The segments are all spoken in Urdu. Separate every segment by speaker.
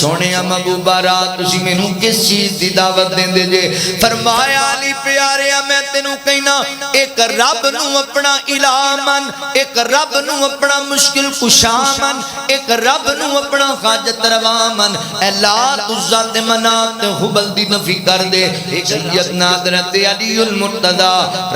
Speaker 1: سونے محبوبہ رات تسی مینوں کس چیز دی دعوت دیندے جے؟ فرمایا علی پیاریا میں تینوں کہنا ایک رب نو اپنا الہ من، ایک رب نو اپنا مشکل کشا من، ایک رب نو اپنا حاجت روا من، اے لات عزا تے منات تے حبل دی نفی کر دے۔ ایک سیدنا حضرت علی المرتضی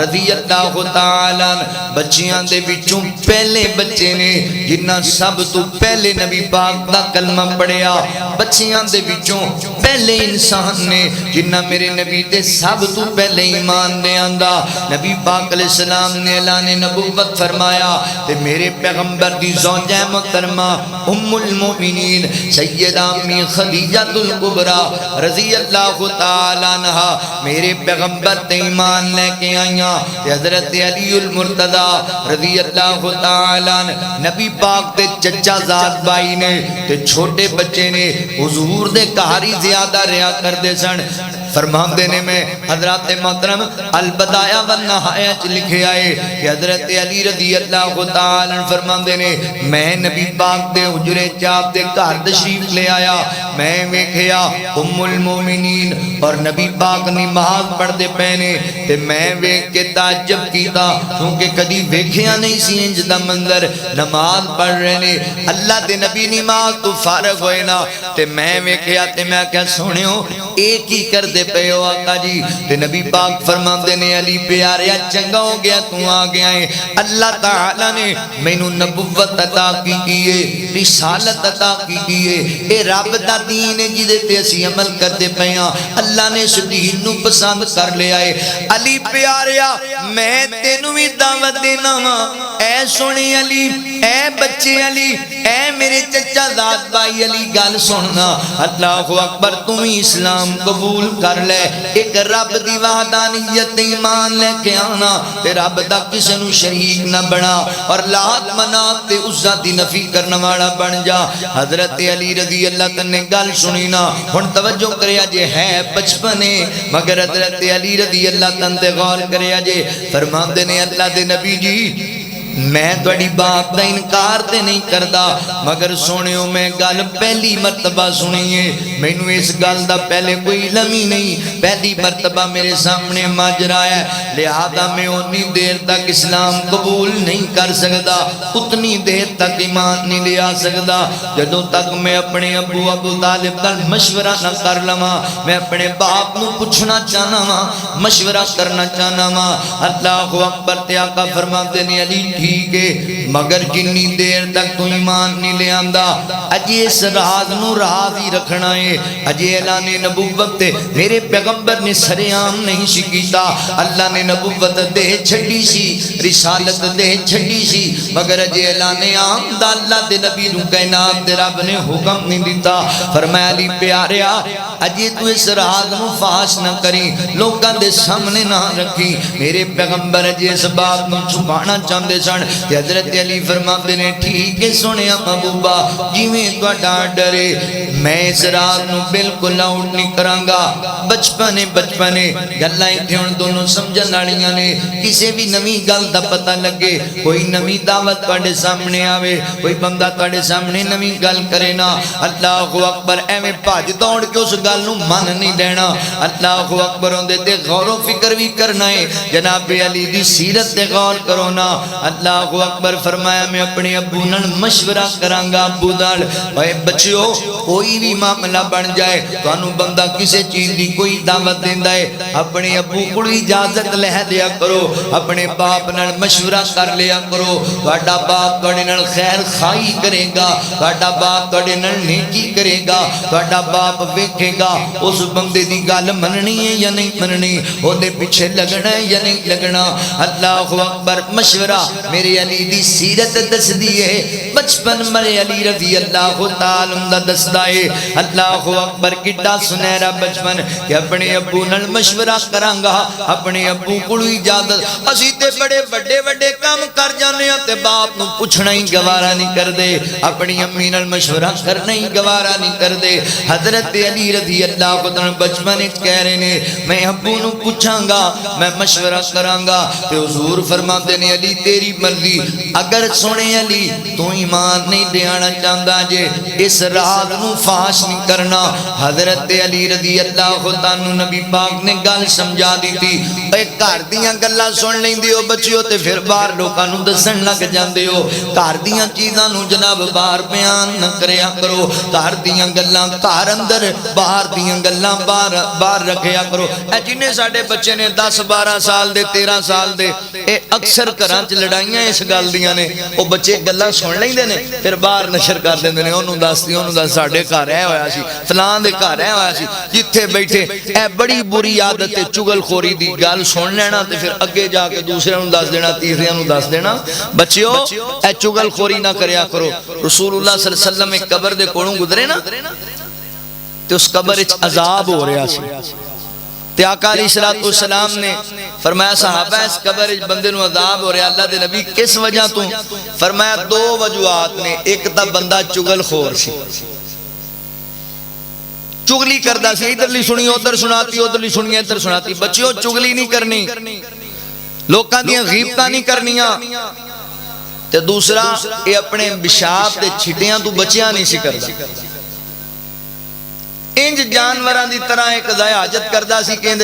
Speaker 1: رضی اللہ تعالیٰ بچیاں دے بچوں پہلے بچے نے جنہ سب تو پہلے نبی پاک دا کلمہ پڑھیا، بچیاں دے بچوں پہلے انسان نے جنہ میرے نبی دے سب تو پہلے ایمان دے آندہ نبی پاک علیہ السلام نے اعلان نبوت فرمایا تے میرے پیغمبر دی زوجہ محترمہ ام المؤمنین سیدہ امی خدیجہ الکبریٰ رضی اللہ تعالیٰ عنہ میرے پیغمبر تے ایمان لے کے آئیاں تے حضرت علی المرتضی رضی اللہ تعالیٰ عنہ نبی پاک تے چچا ذات بائی نے تے چھوٹے بچے نے حضور دے کہاری زیادہ ریا کر دے سن۔ فرمان دینے میں حضرت محترم البدایہ والنہایہ لکھے آئے کہ حضرت علی رضی اللہ تعالیٰ فرمان دینے میں نبی پاک دے حجرے چاپ دے گھر تشریف لے آیا، میں ویکھیا ام المومنین اور نبی پاک نماز پڑھ دے پہنے تے میں ویکھ کے تعجب کیتا کیونکہ کدی ویکھیا نہیں سی انج دا منظر، نماز پڑھ رہے نے اللہ دے نبی نماز تو فارغ ہوئے نا تے میں ویکھیا تے میں کیا سنیو ایک ہی کر دے پہ ہو آقا جی تے نبی پاک فرمان دینے علی پیاریا چنگا ہو گیا تو آ گیا ہے، اللہ تعالیٰ نے میں نو نبوت عطا کی کیے، رسالت عطا کی کیے، اے رب دا دین ہے جدے تے اسی عمل کر دے پیاں، اللہ نے اس دین نو پسند کر لے آئے۔ علی پیاریا میں تینوں بھی دعوت دینا ہاں، اے سونی علی، اے بچے علی، اے میرے چچا ذات بھائی علی گل سننا، اللہ اکبر تمہیں اسلام قبول کر لے، ایک رب دی وحدانیت ایمان لے کے آنا تے رب دا کسے نو شریک نہ بنا اور لات منات تے عزا دی نفی کرنے والا بن جا۔ حضرت علی رضی اللہ تعالیٰ نے گل سنی نا ہن توجہ کریا جے ہے بچپنے مگر حضرت علی رضی اللہ تعالیٰ تے غور کریا جے فرمان دے نے اللہ دے نبی جی میں توڑی باپ دا انکار تے نہیں کردہ مگر سونیوں میں گل پہلی مرتبہ سنیے میں نو اس گل دا پہلے کوئی علمی نہیں، پہلی مرتبہ میرے سامنے ماجرا ہے لہذا میں اتنی دیر تک اسلام قبول نہیں کر سکتا، اتنی دیر تک ایمان نہیں لے آ سکتا جدوں تک میں اپنے ابو طالب دا مشورہ نہ کر لما، میں اپنے باپ نو پوچھنا چاہنا ماں مشورہ کرنا چاہنا ماں۔ اللہ اکبر تے آقا فرماتے نے علی ٹھیک ہے مگر جنی دیر تک تو ایمان نہیں لے آندہ اجے اس راز نو راز ہی رکھنا ہے، اجے اعلان نبوت تے میرے پیغمبر نے سریعام نہیں شکیتا، اللہ نے نبوت دے چھڑی سی رسالت دے چھڑی سی مگر اجے اعلان عام دا اللہ دے نبی نو کائنات دے رب نے حکم نہیں دیتا۔ فرمایا علی پیاریا اجے تو اس راز نو فاش نہ کری، لوگاں دے سامنے نہ رکھی، میرے پیغمبر اجے اس بات نو چھپانا چاہندے سن۔ حضرت علی فرماتے نے ٹھیک ہے سنیا محبوبہ جویں تہاڈا ڈرے میں اس رات نو بالکل آؤٹ نہیں کرانگا، بچپنے گلاں ایتھے ہن دونوں سمجھن والیاں نے، کسے بھی نویں گل دا پتہ لگے کوئی نویں دعوت تہاڈے سامنے آوے کوئی بندہ تہاڈے سامنے نویں گل کرے نا اللہ اکبر ایویں بھج دوڑ کے اس گل نو من نہیں دینا، اللہ اکبر اون دے تے غور و فکر بھی کرنا ہے۔ جناب علی دی سیرت تے غور کرو نا، اللہ اکبر فرمایا میں اپنے ابو نال مشورہ کرانگا، ابو نال اے بچیو کوئی بھی معاملہ بن جائے تانوں بندہ کسے چیز دی کوئی دعوت دیندا ہے اپنے ابو کو اجازت لے دیا کرو، اپنے باپ نال مشورہ کر لیا کرو، تہاڈا باپ تہاڈے نال خیر خائی کرے گا، تہاڈا باپ تہاڈے نال نیکی کرے گا، تہاڈا باپ ویکھے گا اس بندے دی گل مننی ہے یا نہیں مننی، او دے پیچھے لگنا ہے یا نہیں لگنا۔ اللہ اکبر مشورہ میرے علی دی سیرت دس دیئے بچپن مرے علی رضی اللہ تعالی عنہ دستا ہے۔ اللہ اکبر کڈا سنہرا بچپن کہ اپنے ابو نال مشورہ کرانگا، اپنے ابو کو اجازت اسی تے بڑے بڑے کام کر جانے تے باپ نو پوچھنا ہی گوارا نہیں کر دے، اپنی امی نال مشورہ کرنا ہی گوارا نہیں کر دے۔ حضرت علی رضی رضی اللہ عنہ بچپن کہہ رہے نے میں ابو نو پوچھاں گا میں مشورہ کراں گا تے حضور فرماتے نے علی تیری مرضی اگر سونے علی تو ایمان نہیں دینا چاہتا جے اس راز نو فاش نہیں کرنا حضرت علی رضی اللہ عنہ نبی پاک نے گل سمجھا دی تھی اے گھر دیاں گلاں سن لیندے ہو بچیو تے پھر باہر لوکاں نو دسن لگ جاندے ہو گھر دیاں چیزاں نو جناب باہر بیان نہ کریا کرو گھر دیاں گلاں گھر اندر باہر دیاں گلاں باہر رکھیا کرو اے جنے ساڈے بچے نے 10-12 سال دے 13 سال دے اے اکثر گھراں چ لڑائیاں اس گل دیاں نے او بچے گلاں سن لیندے نے پھر باہر نشر کر دیندے نے اونوں دس ساڈے گھر اے ہویا سی فلاں دے گھر اے ہویا سی جتھے بیٹھے اے بڑی بری عادت ہے چغل خوری دی گل سن لینا تے پھر اگے جا کے دوسرے نوں دس دینا تیسرے نوں دس دینا بچیو اے چغل خوری نہ کریا کرو رسول اللہ صلی اللہ علیہ وسلم ایک قبر دے کولوں گزرے نا تے اس قبر وچ عذاب ہو رہا سی تے آقا علیہ السلام نے فرمایا صحابہ اس قبر وچ بندے نوں عذاب ہو رہا اللہ دے نبی کس وجہ تو فرمایا 2 وجوہات نے ایک تا بندہ چغل خور سی چغلی کردا سی ادھرلی سنی ادھر سناتی ادھرلی سنی ادھر سناتی بچیو چغلی نہیں کرنی لوکاں دیاں غیبتاں نہیں کرنیاں تے دوسرا اے اپنے پیشاب تے چھٹیاں تو بچیاں نہیں سی کردا انج جانوراں دی طرح ایک قضاء حاجت کردا سی کہ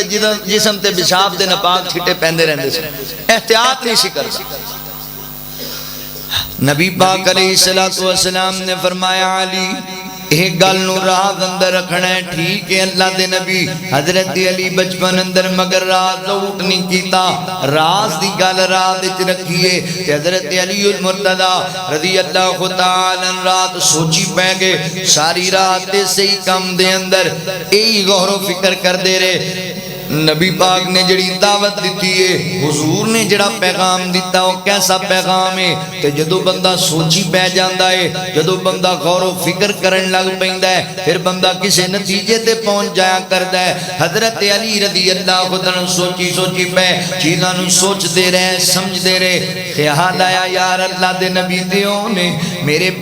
Speaker 1: جسم تے پیشاب دے ناپاک چھٹے پیندے رہندے سی احتیاط نہیں سی کردا نبی پاک علیہ السلام نے فرمایا علی ایک گل نو راز اندر رکھنا ہے ٹھیک ہے اللہ دے نبی حضرت علی بچپن اندر مگر راز اوٹ نہیں کیتا راز دی گل راز وچ رکھیے تے حضرت علی المرتضی رضی اللہ تعالی عنہ رات سوچی پے گئے ساری رات تے صحیح کم دے اندر یہی غور و فکر کردے رہے نبی پاک نے جڑی دعوت دیتی ہے حضور نے جڑا پیغام دیتا وہ کیسا پیغام ہے کہ جدو بندہ سوچی پہ جاندہ ہے جدو بندہ غور و فکر کرن لگ پہندہ ہے پھر بندہ کسے نتیجے تے پہنچ جایا کردہ ہے حضرت علی رضی اللہ عنہ سوچی پہ چیزاں نو سوچ دے رہے سمجھ دے رہے خیال آیا یار اللہ دے نبی دیوں نے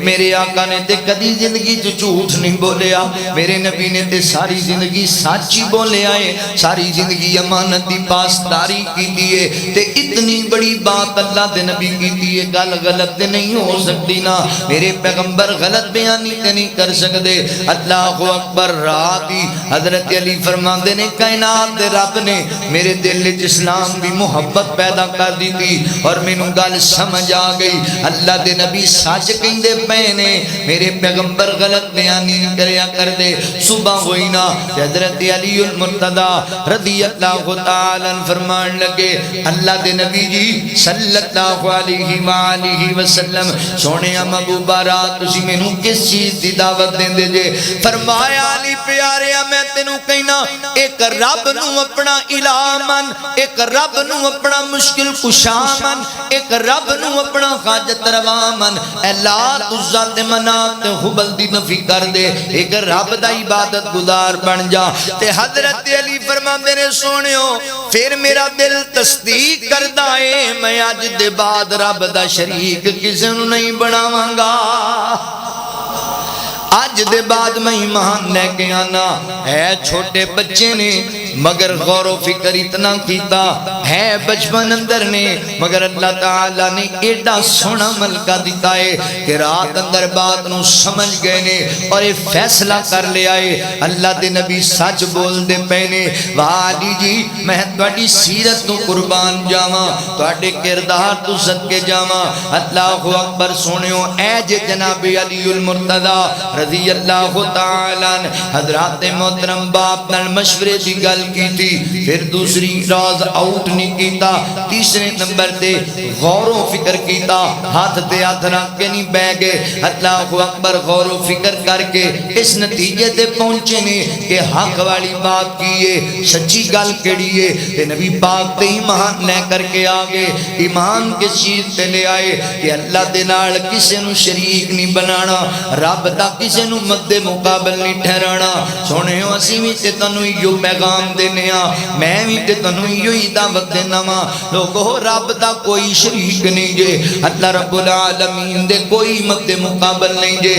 Speaker 1: میرے آقا نے تے کدی زندگی جو جھوٹ نہیں بولیا میرے نبی نے تے ساری زندگی سچی بولے آئے ساری زندگی امانت دی پاسداری کی دیئے تے اتنی بڑی بات اللہ دے نبی کی دیئے گل غلط تے نہیں ہو سکتی نا میرے پیغمبر غلط بیانی تے نہیں کر سکتے اللہ اکبر راتی حضرت علی فرما دے نے کائنات دے رب نے میرے دل اسلام دی محبت پیدا کر دی تھی اور میں نوں گل سمجھ آ گئی اللہ دے نبی سچ کہندے پئے نے میرے پیغمبر غلط بیانی نہیں کریا کر دے صبح ہوئی نا حضرت علی المرتضی رضی اللہ تعالیٰ فرمان لگے اللہ دے نبی جی صلی اللہ علیہ وآلہ وسلم سونے محبوبہ رات تسی مینوں کس چیز دی دعوت دین دے جے فرمایا علی پیارے میں تینوں کہنا ایک رب نو اپنا الہ من ایک رب نو اپنا مشکل کشا من ایک رب نو اپنا حاجت روا من اے لات عزت منات حبل دی نفی کر دے ایک رب دا عبادت گزار بن جا تے حضرت علی فرما میرے سونیو پھر میرا دل تصدیق کردہ ہے میں آج دے بعد رب دا شریک کسی نو نہیں بناواں گا آج دے بعد میں ایمان لے کے آنا ہے چھوٹے بچے نے مگر غور و فکر اتنا کیتا ہے بچپن اندر نے مگر اللہ تعالیٰ نے ایڈا سونا ملکہ دیتا ہے کہ رات اندر بات نو سمجھ گئے نے اور یہ فیصلہ کر لے آئے اللہ دے نبی سچ بول دے پہنے وعالی جی میں توڑی سیرت نو قربان جاواں توڑے کردار تو صدقے جاواں اللہ اکبر سونیو اے جے جناب علی المرتضی رضی اللہ تعالیٰ حضرات محترم باپ نال مشورے دی گل کی تھی پھر دوسری راز آؤٹ نہیں کیتا تیسرے نمبر دے غور و فکر کیتا ہاتھ دے ہاتھ رکھ کے نہیں بہ گئے اللہ اکبر غور و فکر کر کے اس نتیجے دے پہنچے نے کہ حق والی بات کیے سچی گل کیڑیے تے نبی پاک تے ایمان لے کر کے آگے ایمان کس چیز تے لے آئے کہ اللہ دے نال کسے نو شریک نہیں بنانا رب دا کسے نو مد مقابل نہیں ٹھہرانا سونے ہو اسی بھی تے تنو یو پیغام دینے میں بھی تے تنو یو دعوت دینا لوگو رب دا کوئی شریک نہیں جے اللہ رب العالمین دے کوئی مد مقابل نہیں جے